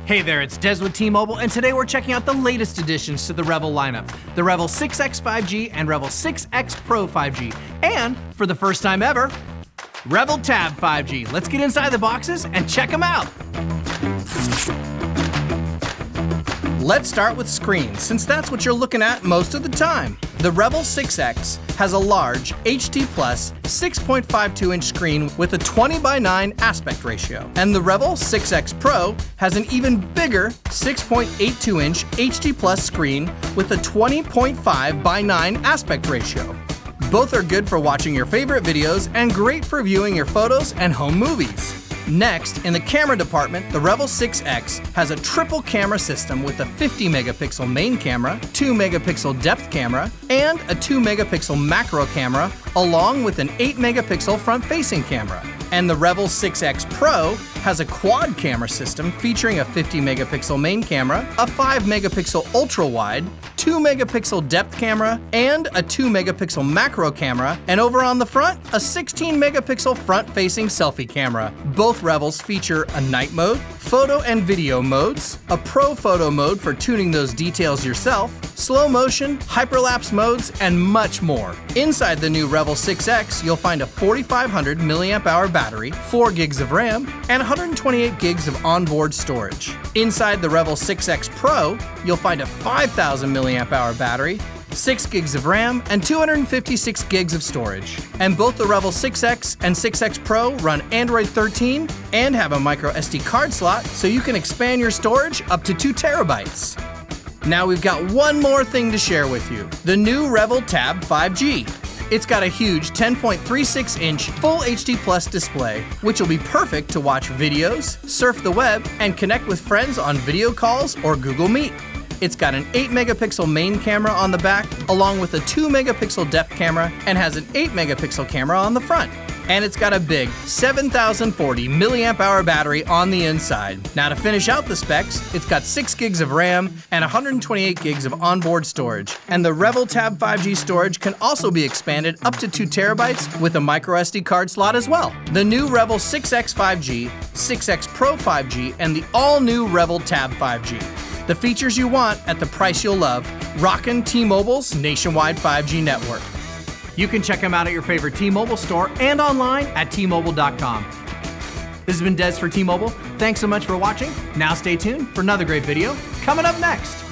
Hey there, it's Des with T-Mobile, and today we're checking out the latest additions to the REVVL lineup, the REVVL 6X 5G and REVVL 6X Pro 5G, and for the first time ever, REVVL TAB 5G. Let's get inside the boxes and check them out. Let's start with screens, since that's what you're looking at most of the time. The REVVL 6X has a large HD+ 6.52-inch screen with a 20:9 aspect ratio. And the REVVL 6X Pro has an even bigger 6.82-inch HD+ screen with a 20.5:9 aspect ratio. Both are good for watching your favorite videos and great for viewing your photos and home movies. Next, in the camera department, the REVVL 6X has a triple camera system with a 50-megapixel main camera, 2-megapixel depth camera, and a 2-megapixel macro camera, along with an 8-megapixel front-facing camera. And the REVVL 6X Pro has a quad camera system featuring a 50-megapixel main camera, a 5-megapixel ultra-wide, 2-megapixel depth camera, and a 2-megapixel macro camera, and over on the front, a 16-megapixel front-facing selfie camera. Both REVVLs feature a night mode, photo and video modes, a pro photo mode for tuning those details yourself, slow motion, hyperlapse modes, and much more. Inside the new REVVL 6X, you'll find a 4,500 milliamp hour battery, 4 gigs of RAM, and 128 gigs of onboard storage. Inside the REVVL 6X Pro, you'll find a 5,000 milliamp hour battery, 6 gigs of RAM, and 256 gigs of storage. And both the REVVL 6X and 6X Pro run Android 13 and have a MicroSD card slot, so you can expand your storage up to 2 terabytes. Now we've got one more thing to share with you, the new REVVL TAB 5G. It's got a huge 10.36-inch Full HD+ display, which will be perfect to watch videos, surf the web, and connect with friends on video calls or Google Meet. It's got an 8-megapixel main camera on the back, along with a 2-megapixel depth camera, and has an 8-megapixel camera on the front. And it's got a big 7,040 milliamp hour battery on the inside. Now to finish out the specs, it's got 6 gigs of RAM and 128 gigs of onboard storage. And the REVVL TAB 5G storage can also be expanded up to 2 terabytes with a microSD card slot as well. The new REVVL 6X 5G, 6X Pro 5G, and the all-new REVVL TAB 5G. The features you want at the price you'll love, rockin' T-Mobile's nationwide 5G network. You can check them out at your favorite T-Mobile store and online at T-Mobile.com. This has been Des for T-Mobile. Thanks so much for watching. Now stay tuned for another great video coming up next.